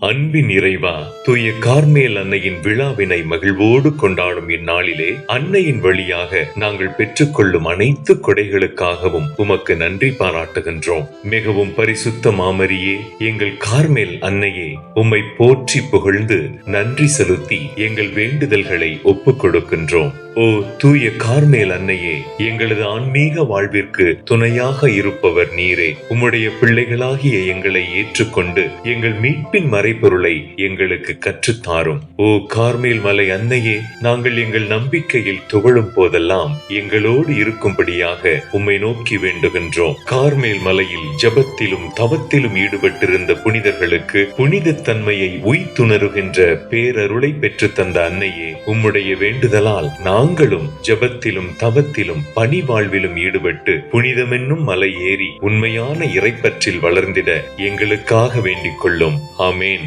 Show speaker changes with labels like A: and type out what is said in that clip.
A: அன்பின் இறைவா, தூய கார்மேல் அன்னையின் விழாவினை மகிழ்வோடு கொண்டாடும் இந்நாளிலே அன்னையின் வழியாக நாங்கள் பெற்றுக்கொள்ளும் அனைத்து கொடைகளுக்காகவும் உமக்கு நன்றி பாராட்டுகின்றோம். மிகவும் பரிசுத்த மாமரியே, எங்கள் கார்மேல் அன்னையே, உம்மை போற்றி புகழ்ந்து நன்றி செலுத்தி எங்கள் வேண்டுதல்களை ஒப்புக் கொடுக்கின்றோம். ஓ தூய கார்மேல் அன்னையே, எங்களது ஆன்மீக வாழ்விற்கு துணையாக இருப்பவர் நீரே. உம்முடைய பிள்ளைகளாகிய எங்களை ஏற்றுக்கொண்டு எங்கள் மீட்பின் மறைபொருளை எங்களுக்கு கற்றுத்தாரும். ஓ கார்மேல் மலை அன்னையே, நாங்கள் எங்கள் நம்பிக்கையில் துவழும் போதெல்லாம் எங்களோடு இருக்கும்படியாக உம்மை நோக்கி வேண்டுகின்றோம். கார்மேல் மலையில் ஜபத்திலும் தவத்திலும் ஈடுபட்டிருந்த புனிதர்களுக்கு புனித தன்மையை உய்த்துணருகின்ற பேரருளை பெற்று தந்த அன்னையே, உம்முடைய வேண்டுதலால் நாங்களும் ஜபத்திலும் தவத்திலும் பணி வாழ்விலும் ஈடுபட்டு புனிதமென்னும் மலை ஏறி உண்மையான இறைப்பற்றில் வளர்ந்திட எங்களுக்காக வேண்டிக் கொள்ளும். ஆமேன்.